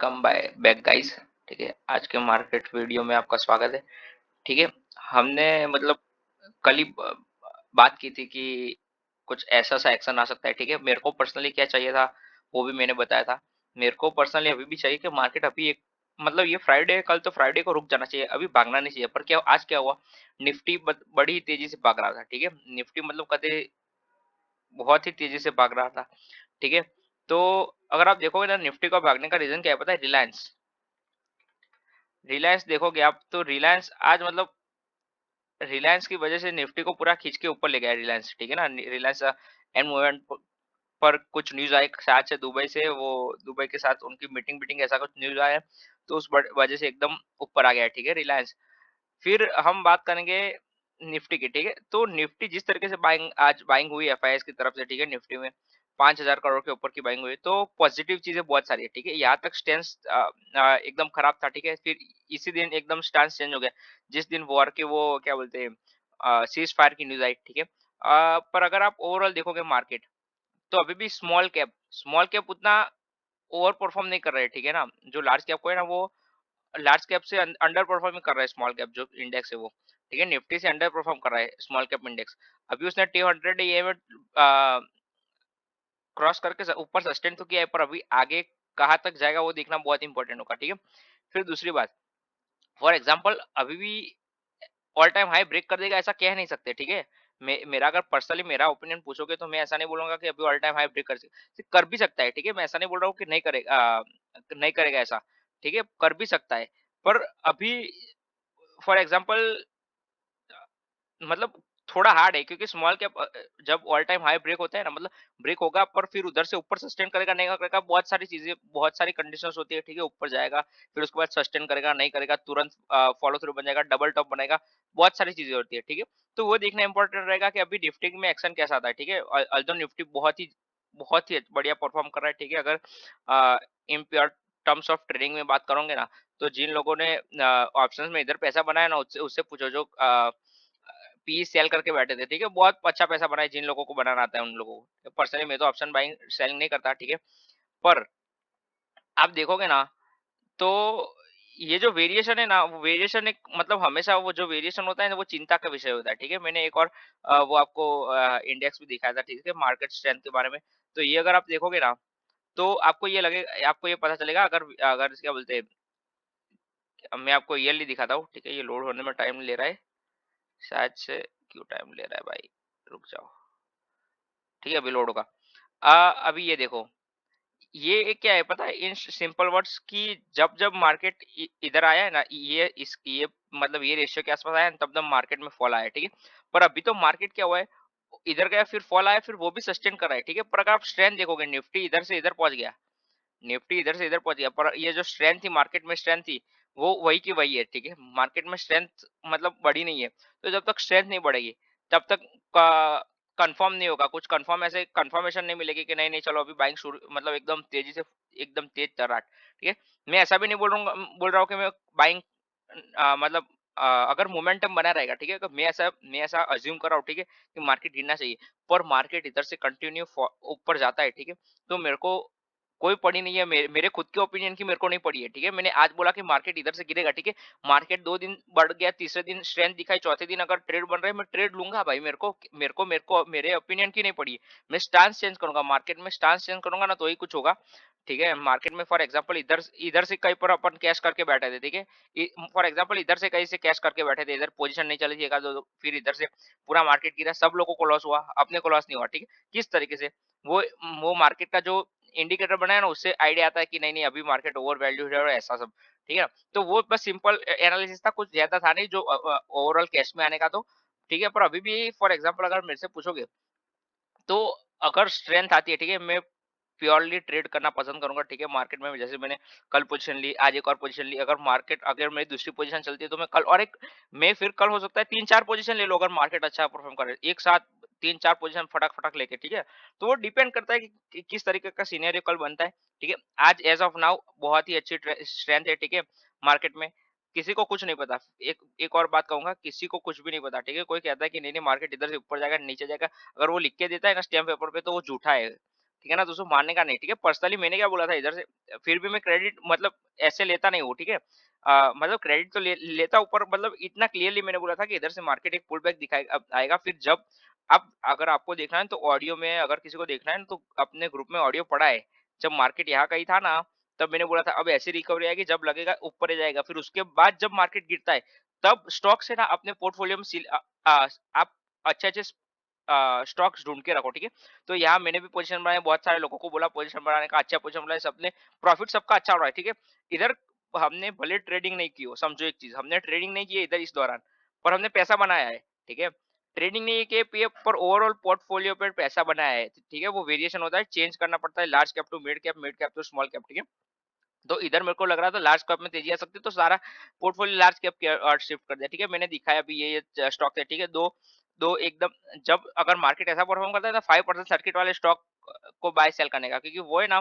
Welcome buy back guys. ठीक है, आज के मार्केट वीडियो में आपका स्वागत है। ठीक है, हमने मतलब कल ही बात की थी कि कुछ ऐसा सा एक्शन आ सकता है। ठीक है, मेरे को पर्सनली क्या चाहिए था वो भी मैंने बताया था। मेरे को पर्सनली अभी भी चाहिए कि मार्केट अभी एक मतलब ये फ्राइडे है, कल तो फ्राइडे को रुक जाना चाहिए, अभी भागना नहीं चाहिए। पर क्या आज क्या हुआ, निफ्टी बड़ी तेजी से भाग रहा था। ठीक है, निफ्टी मतलब कदे बहुत ही तेजी से भाग रहा था। ठीक है, तो अगर आप देखोगे ना निफ्टी का भागने का रीजन क्या है पता है? रिलायंस। रिलायंस देखोगे आप तो रिलायंस आज मतलब रिलायंस की वजह से निफ्टी को पूरा खींच के ऊपर ले गया रिलायंस। ठीक है ना, रिलायंस एंड मूवमेंट पर कुछ न्यूज आई शायद से दुबई से, वो दुबई के साथ उनकी मीटिंग मीटिंग ऐसा कुछ न्यूज आया, तो उस वजह से एकदम ऊपर आ गया है। ठीक है, रिलायंस। फिर हम बात करेंगे निफ्टी की। ठीक है, तो निफ्टी जिस तरीके से बाइंग आज बाइंग हुई एफआईएस की तरफ से, ठीक है, निफ्टी में 5,000 करोड़ के ऊपर की बाइंग हुई, तो पॉजिटिव चीजें बहुत सारी है। ठीक है, यहाँ तक स्टैंस एकदम खराब था। ठीक है, फिर इसी दिन एकदम स्टांस चेंज हो गया जिस दिन वॉर के वो क्या बोलते हैं सीज फायर की न्यूज आई। ठीक है, पर अगर आप ओवरऑल देखोगे मार्केट, तो अभी भी स्मॉल कैप उतना ओवर परफॉर्म नहीं कर रहे हैं। ठीक है ना, जो लार्ज कैप को है ना वो लार्ज कैप से अंडर परफॉर्म कर रहा है स्मॉल कैप जो इंडेक्स है वो। ठीक है, निफ्टी से अंडर परफॉर्म कर रहा है स्मॉल कैप इंडेक्स। अभी उसने 200 ये में क्रॉस करके ऊपर सस्टेन तो किया है, पर अभी आगे कहाँ तक जाएगा वो देखना बहुत इंपॉर्टेंट होगा। ठीक है, फिर दूसरी बात, फॉर एग्जाम्पल अभी भी ऑल टाइम हाई ब्रेक कर देगा ऐसा कह नहीं सकते। ठीक है, मेरा अगर पर्सनली मेरा ओपिनियन पूछोगे तो मैं ऐसा नहीं बोलूंगा कि अभी ऑल टाइम हाई ब्रेक कर भी सकता है। ठीक है, मैं ऐसा नहीं बोल रहा हूँ कि नहीं करेगा ऐसा। ठीक है, कर भी सकता है, पर अभी फॉर एग्जाम्पल मतलब थोड़ा हार्ड है, क्योंकि स्मॉल कैप जब ऑल टाइम हाई ब्रेक होता है ना, मतलब ब्रेक होगा पर फिर उधर से ऊपर सस्टेन करेगा नहीं करेगा, बहुत सारी चीजें बहुत सारी कंडीशंस होती है। ठीक है, ऊपर जाएगा फिर उसके बाद सस्टेन करेगा नहीं करेगा, तुरंत फॉलो थ्रू बन जाएगा, डबल टॉप बनेगा, बहुत सारी चीजें होती है। ठीक है, तो वो देखना इंपॉर्टेंट रहेगा कि अभी निफ्टी में एक्शन कैसा आता है। ठीक है, अल्दो निफ्टी बहुत ही बढ़िया परफॉर्म कर रहा है। ठीक है, अगर in pure terms of trading में बात करोगे ना, तो जिन लोगों ने ऑप्शंस में इधर पैसा बनाया ना, उससे उससे पूछो जो पी सेल करके बैठे थे। ठीक है, बहुत अच्छा पैसा बनाया जिन लोगों को बनाना आता है उन लोगों को। पर्सनली मैं तो ऑप्शन बाइंग सेलिंग नहीं करता। ठीक है, पर आप देखोगे ना, तो ये जो वेरिएशन है ना, वो वेरिएशन एक मतलब हमेशा वो जो वेरिएशन होता है ना वो चिंता का विषय होता है। ठीक है, मैंने एक और वो आपको इंडेक्स भी दिखाया था। ठीक है, मार्केट स्ट्रेंथ के बारे में। तो ये अगर आप देखोगे ना, तो आपको ये पता चलेगा, अगर अगर क्या बोलते हैं, मैं आपको ईयरली दिखाता हूँ। ठीक है, ये लोड होने में टाइम ले रहा है शायद से, क्यों टाइम ले रहा है भाई, रुक जाओ। ठीक है, अभी लोड होगा। अभी ये देखो, ये क्या है पता है, इन सिंपल वर्ड्स की, जब जब मार्केट इधर आया है ना, ये मतलब ये रेशियो के आसपास आया है, तब तब मार्केट में फॉल आया है। ठीक है, पर अभी तो मार्केट क्या हुआ है, इधर गया फिर फॉल आया, फिर वो भी सस्टेन कर रहा है। ठीक है, पर अगर आप स्ट्रेंथ देखोगे, निफ्टी इधर से इधर पहुंच गया, निफ्टी इधर से इधर पहुंच गया, पर ये जो स्ट्रेंथ थी मार्केट में, स्ट्रेंथ थी वो वही की वही है। ठीक है, मार्केट में स्ट्रेंथ मतलब बढ़ी नहीं है। तो जब तक स्ट्रेंथ नहीं बढ़ेगी तब तक कंफर्म नहीं होगा, कुछ कंफर्म ऐसे कंफर्मेशन नहीं मिलेगी कि नहीं नहीं चलो अभी बाइंग शुरू, मतलब एकदम तेजी से एकदम तेज तर्राट। ठीक है, मैं ऐसा भी नहीं बोल रहा हूँ कि मैं बाइंग मतलब अगर मोमेंटम बना रहेगा। ठीक है, तो मैं ऐसा अज्यूम कर रहा हूँ। ठीक है, कि मार्केट गिरना चाहिए, पर मार्केट इधर से कंटिन्यू ऊपर जाता है। ठीक है, तो मेरे को कोई पड़ी नहीं है, मेरे खुद के ओपिनियन की मेरे को नहीं पड़ी है। ठीक है, मैंने आज बोला कि मार्केट इधर से गिरेगा। ठीक है, मार्केट 2 दिन बढ़ गया, तीसरे दिन स्ट्रेंथ दिखाई, चौथे दिन अगर ट्रेड बन रहा है मैं ट्रेड लूंगा भाई। मेरे ओपिनियन की नहीं पड़ी है। मैं स्टांस चेंज करूंगा, मार्केट में स्टांस चेंज करूंगा ना तो ही कुछ होगा। ठीक है, मार्केट में फॉर एग्जांपल इधर इधर से कहीं पर अपन कैश करके बैठे थे। ठीक है, फॉर एग्जांपल इधर से कहीं से कैश करके बैठे थे, इधर पोजीशन नहीं चली थी एक आध दो, फिर इधर से पूरा मार्केट गिरा, सब लोगों को लॉस हुआ, अपने को लॉस नहीं हुआ। ठीक है, किस तरीके से वो वो मार्केट का जो इंडिकेटर बनाया ना, उससे आइडिया आता है कि नहीं नहीं अभी मार्केट ओवर वैल्यूड है और ऐसा सब। ठीक है, तो वो बस सिंपल एनालिसिस था, कुछ ज्यादा था नहीं जो ओवरऑल कैश में आने का। तो ठीक है, पर अभी भी फॉर एग्जांपल अगर मेरे से पूछोगे, तो अगर स्ट्रेंथ आती है, ठीक है, मैं प्योरली ट्रेड करना पसंद करूंगा। ठीक है, मार्केट में जैसे मैंने कल पोजीशन ली, आज एक और पोजीशन ली, अगर मेरी दूसरी पोजीशन चलती है तो मैं कल और एक, मैं फिर कल हो सकता है 3-4 पोजीशन ले लो अगर मार्केट अच्छा परफॉर्म करे एक साथ, 3-4 पोजीशन फटाक फटाक लेके। ठीक है, तो वो डिपेंड करता है कि किस तरीके का सिनेरियो कल बनता है। ठीक है, आज एज ऑफ नाउ बहुत ही अच्छी स्ट्रेंथ है। ठीक है, मार्केट में किसी को कुछ नहीं पता। एक एक और बात कहूंगा, किसी को कुछ भी नहीं पता। ठीक है, कोई कहता है कि नहीं नहीं मार्केट इधर से ऊपर जाएगा नीचे जाएगा, अगर वो लिख के देता है ना स्टैम्प पेपर पे तो वो झूठा है। ठीक है ना? तो उसको मानने का नहीं, ठीक है? पर्सनली मैंने क्या बोला था इधर से, फिर भी मैं क्रेडिट मतलब ऐसे लेता नहीं हूँ, ठीक है? मतलब क्रेडिट तो लेता हूँ, पर मतलब इतना क्लियरली मैंने बोला था कि इधर से मार्केट एक पुल बैक दिखाएगा, अब आएगा, फिर जब अब अगर आपको देखना है तो ऑडियो में, अगर किसी को देखना है ना, तो अपने ग्रुप में ऑडियो पड़ा है। जब मार्केट यहाँ कहीं था ना, तब मैंने बोला था अब ऐसी रिकवरी आएगी जब लगेगा ऊपर ही जाएगा। फिर उसके बाद जब मार्केट गिरता है, तब स्टॉक से ना अपने पोर्टफोलियो में आप अच्छे-अच्छे स्टॉक्स ढूँढ के रखो, ठीक है? तो यहाँ मैंने भी पोज़ीशन बनाई, बहुत सारे लोगों को बोला पोज़ीशन बनाने का, अच्छा पोज़ीशन बनाया सबने, प्रॉफिट सबका अच्छा हो रहा है, ठीक है? इधर हमने भले ट्रेडिंग नहीं की हो, समझो एक चीज़, हमने ट्रेडिंग नहीं की है इधर इस दौरान, पर हमने पैसा बनाया है, ठीक है? ट्रेडिंग नहीं की है पर ओवरऑल पोर्टफोलियो पे पैसा बनाया है, ठीक है? वो वेरिएशन होता है, चेंज करना पड़ता है large cap to mid cap to small cap, ठीक है? तो इधर मेरे को लग रहा था लार्ज कैप में तेजी आ सकती है, तो सारा पोर्टफोलियो लार्ज कैप की ओर शिफ्ट कर दिया, ठीक है? मैंने दिखाया अभी ये स्टॉक है, ठीक है? 2 2 एकदम, जब अगर मार्केट ऐसा परफॉर्म करता है तो 5% सर्किट वाले स्टॉक को बाय सेल करने का, क्योंकि वो है ना,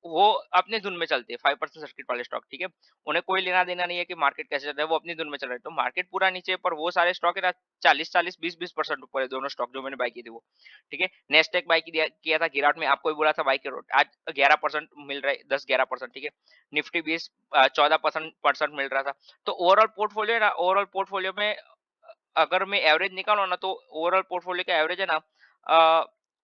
वो अपनी धुन में चलते हैं 5% सर्किट वाले स्टॉक, ठीक है? उन्हें कोई लेना-देना नहीं है कि मार्केट कैसे चल रहा है, वो अपनी धुन में चल रहा है। तो मार्केट पूरा नीचे है, पर वो सारे स्टॉक है ना 40-40, 20-20% ऊपर है, दोनों स्टॉक जो मैंने बाय किए थे वो, ठीक है? नेस्टेक बाय किया था गिरावट में, आपको भी बोला था बाय करो, आज 11% मिल रहा है, 10-11%, ठीक है? निफ्टी 20 14% परसेंट मिल रहा था। तो ओवरऑल पोर्टफोलियो है ना, ओवरऑल पोर्टफोलियो में अगर मैं एवरेज निकालूँ ना, तो ओवरऑल पोर्टफोलियो का एवरेज है ना,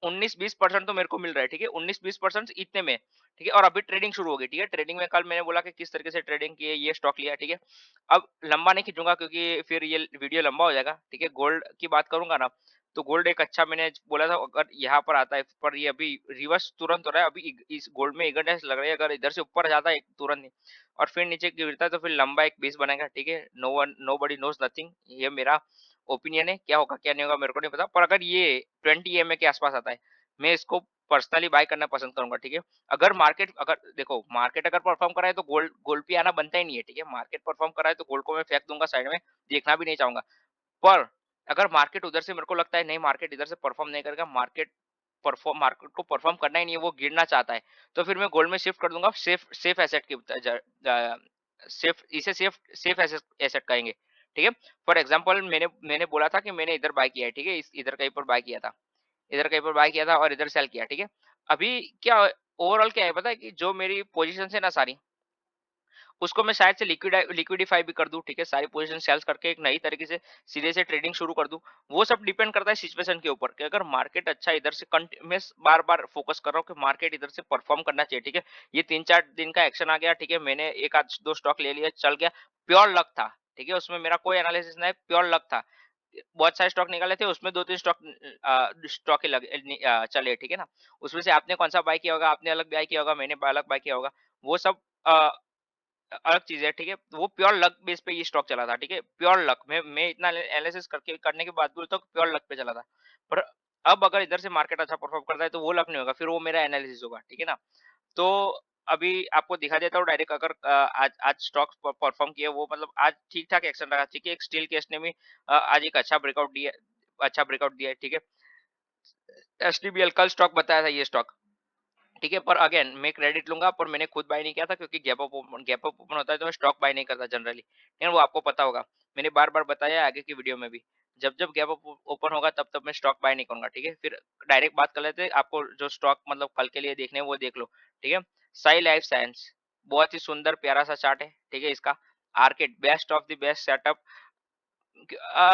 19-20% तो मेरे को मिल रहा है, ठीक है? 19-20% इतने में, ठीक है? और अभी ट्रेडिंग शुरू हो गई, ठीक है? ट्रेडिंग में कल मैंने बोला कि किस तरीके से ट्रेडिंग की है, ये स्टॉक लिया, ठीक है? अब लंबा नहीं खींचूँगा क्योंकि फिर ये वीडियो लंबा हो जाएगा, ठीक है? गोल्ड की बात करूँगा ना, तो गोल्ड एक अच्छा, मैंने बोला था अगर यहाँ पर आता है, पर ये अभी रिवर्स तुरंत हो रहा है, अभी इस गोल्ड में ईगरनेस लग रही है, अगर इधर से ऊपर जाता है तुरंत नहीं, और फिर नीचे गिरता है, तो फिर लंबा एक बेस बनेगा, ठीक है? नोबडी नोज़ नथिंग, ये मेरा ओपिनियन है, क्या होगा क्या नहीं होगा मेरे को नहीं पता, पर अगर ये 20 ईएमए के आसपास आता है, मैं इसको पर्सनली बाय करना पसंद करूंगा, ठीक है? अगर देखो मार्केट अगर परफॉर्म करा है तो गोल्ड गोल्ड पे आना बनता ही नहीं है, ठीक है? मार्केट परफॉर्म करा है तो गोल्ड को मैं फेंक दूंगा साइड में, देखना भी नहीं चाहूंगा। पर अगर मार्केट उधर से मेरे को लगता है नहीं, मार्केट इधर से परफॉर्म नहीं करेगा, मार्केट को परफॉर्म करना ही नहीं है, वो गिरना चाहता है, तो फिर मैं गोल्ड में शिफ्ट कर दूंगा, सेफ सेफ एसेट की सेफ, इसे सेफ सेफ एसेट एसेट कहेंगे, ठीक है? फॉर एग्जांपल मैंने बोला था कि मैंने इधर बाय किया है, ठीक है? इधर कहीं पर बाय किया था, इधर कहीं पर बाय किया था और इधर सेल किया, ठीक है? अभी क्या ओवरऑल क्या है पता है, कि जो मेरी पोजीशन है ना सारी, उसको मैं शायद से लिक्विडिफाई भी कर दूं, ठीक है? सारी पोजीशन सेल्स करके एक नई तरीके से सीधे से ट्रेडिंग शुरू कर दूं। वो सब डिपेंड करता है सिचुएशन के ऊपर, कि अगर मार्केट अच्छा इधर से मैं बार बार फोकस कर रहा हूँ कि मार्केट इधर से परफॉर्म करना चाहिए, ठीक है? ये 3-4 दिन का एक्शन आ गया, ठीक है? मैंने एक आध दो स्टॉक ले लिया, चल गया, प्योर लक था, ठीक है? उसमें मेरा कोई एनालिसिस नहीं, प्योर लक था। बहुत सारे स्टॉक निकाले थे, उसमें 2-3 स्टॉक ही चले, ठीक है ना? उसमें से आपने कौन सा बाय किया होगा, आपने अलग बाय किया होगा, मैंने अलग बाय किया होगा, वो सब अलग चीज़ है, ठीक है? वो प्योर लक बेस पे ये स्टॉक चला था, ठीक है? प्योर लक, मैं इतना एनालिसिस करने के बाद बोलता हूँ कि प्योर लक पे चला था। पर अब अगर इधर से मार्केट अच्छा परफॉर्म करता है तो वो लक नहीं होगा, फिर वो मेरा एनालिसिस होगा, ठीक है ना? तो अभी आपको दिखा देता हूँ डायरेक्ट, अगर आज आज स्टॉक्स परफॉर्म किए, वो मतलब आज ठीक-ठाक एक्शन रहा, ठीक है? एक स्टील केस ने भी आज एक अच्छा ब्रेकआउट दिया है, ठीक है? एसटीबीएल कल स्टॉक बताया था ये स्टॉक। ठीक है, पर अगेन मैं क्रेडिट लूँगा, पर मैंने खुद बाय नहीं किया था, क्योंकि गैप अप ओपन होता है तो मैं स्टॉक बाय नहीं करता जनरली। लेकिन वो आपको पता होगा। मैंने बार-बार बताया है आगे की वीडियो में भी। जब-जब गैप अप ओपन होगा तब-तब मैं स्टॉक बाय नहीं करूँगा, ठीक है? फिर डायरेक्ट बात कर लेते हैं, आपको जो स्टॉक मतलब कल के लिए देखने हैं वो देख लो, ठीक है? साई लाइफ साइंस बहुत ही सुंदर प्यारा-सा चार्ट है, ठीक है? इसका arcade best of the best setup.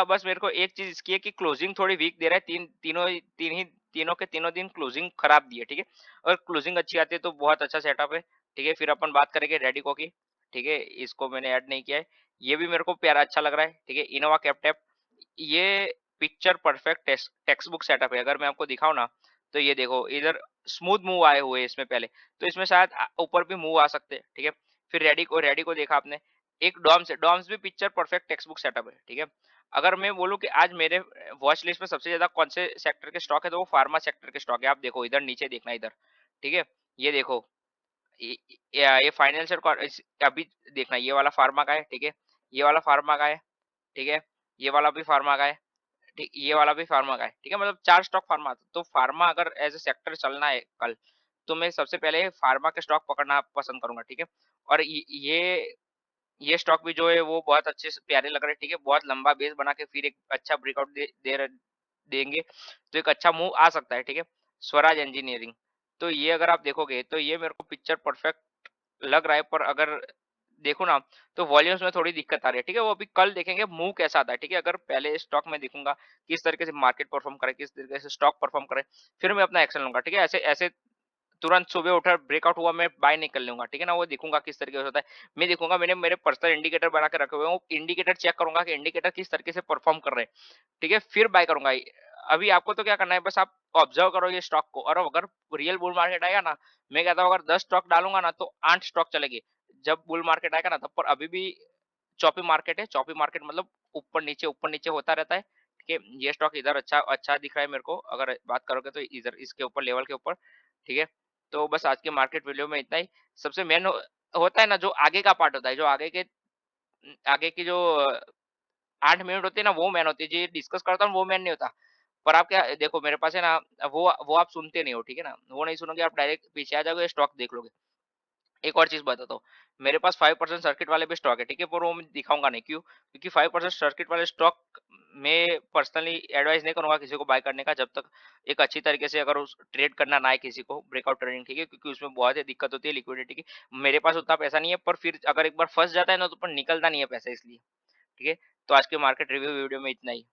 बस मेरे को एक चीज़ इसकी है कि क्लोजिंग थोड़ी वीक दे रहा है, तीनों के तीनों दिन क्लोजिंग खराब दी है, ठीक है? अगर क्लोजिंग अच्छी आती है तो बहुत अच्छा सेटअप है, ठीक है? फिर अपन बात करेंगे रेडिको की, ठीक है? इसको मैंने ऐड नहीं किया है। ये भी मेरे को प्यारा अच्छा लग रहा है, ठीक है? इनोवा कैपटैप, ये picture perfect text book setup है। अगर मैं आपको दिखाऊँ ना, तो ये देखो इधर स्मूथ मूव आए हुए हैं इसमें पहले, तो इसमें शायद ऊपर भी मूव आ सकते हैं, ठीक है? फिर रेडिको देखा आपने, एक डॉम्स भी picture perfect text book setup है, ठीक है? अगर मैं बोलूँ कि आज मेरे वॉच लिस्ट में सबसे ज़्यादा कौन से सेक्टर के स्टॉक है, तो वो फार्मा सेक्टर के स्टॉक है। आप देखो इधर नीचे देखना इधर, ठीक है? ये देखो, ये ये फाइनेंशियल अभी देखना, ये वाला फार्मा का है, ठीक है? ये वाला फार्मा का है, ठीक है? ये वाला भी फार्मा का है, ठीक, ये वाला भी फार्मा का है, ठीक है? मतलब 4 स्टॉक फार्मा, तो फार्मा अगर एज़ अ सेक्टर चलना है कल, तो मैं सबसे पहले फार्मा के स्टॉक पकड़ना पसंद करूँगा, ठीक है? और ये स्टॉक भी जो है वो बहुत अच्छे से प्यारे लग रहे हैं, ठीक है? बहुत लंबा बेस बना के फिर एक अच्छा ब्रेकआउट देंगे, तो एक अच्छा मूव आ सकता है, ठीक है? स्वराज इंजीनियरिंग, तो ये अगर आप देखोगे तो ये मेरे को पिक्चर परफेक्ट लग रहा है, पर अगर देखो ना तो वॉल्यूम्स में थोड़ी दिक्कत आ रही है, ठीक है? वो अभी कल देखेंगे मूव कैसा आता है, ठीक है? अगर पहले स्टॉक में देखूँगा किस तरीके से मार्केट परफॉर्म करे, किस तरीके से स्टॉक परफॉर्म करे, फिर मैं अपना एक्शन लूँगा, ठीक है? ऐसे ऐसे तुरंत सुबह उठा ब्रेकआउट हुआ मैं बाय नहीं कर लूँगा, ठीक है ना? वो देखूँगा किस तरीके से होता है। मैं देखूँगा मैंने मेरे पर्सनल इंडिकेटर बना के रखे हुए हैं, वो इंडिकेटर चेक करूँगा कि इंडिकेटर किस तरीके से परफॉर्म कर रहे हैं, ठीक है? फिर बाय करूँगा। अभी आपको तो क्या करना है, बस आप ऑब्जर्व करो ये स्टॉक को, और अगर रियल बुल मार्केट आएगा ना, मैं कहता हूँ अगर 10 स्टॉक डालूँगा ना तो 8 स्टॉक चलेंगे। जब बुल मार्केट आएगा ना तब, पर अभी भी चॉपी मार्केट है, चॉपी मार्केट मतलब ऊपर नीचे होता रहता है, ठीक है? ये स्टॉक इधर अच्छा अच्छा दिख रहा है मेरे को, अगर बात करोगे तो इधर इसके ऊपर लेवल के ऊपर, ठीक है? तो बस आज के मार्केट वीडियो में इतना ही। सबसे मेन होता है ना जो आगे का पार्ट होता है, जो आगे की जो 8 मिनट होती है ना, वो मेन होती है। जो ये डिस्कस करता हूँ वो मेन नहीं होता। पर आप क्या देखो, मेरे पास है ना, वो आप सुनते नहीं हो, ठीक है ना? वो नहीं सुनोगे, आप डायरेक्ट पीछे आ जाओगे, स्टॉक देख लोगे। एक और चीज़ बताता हूँ, मेरे पास 5% सर्किट वाले भी स्टॉक है, ठीक है? पर वो मैं दिखाऊँगा नहीं, क्यों? क्योंकि 5% सर्किट वाले स्टॉक मैं पर्सनली एडवाइस नहीं करूँगा किसी को बाय करने का, जब तक एक अच्छी तरीके से अगर उस ट्रेड करना ना आए किसी को, ब्रेकआउट ट्रेडिंग, ठीक है? क्योंकि उसमें बहुत ही दिक्कत होती है लिक्विडिटी की। मेरे पास उतना पैसा नहीं है, पर फिर अगर एक बार फँस जाता है ना, तो फिर निकलता नहीं है पैसा, इसलिए, ठीक है? तो आज के मार्केट रिव्यू वीडियो में इतना ही।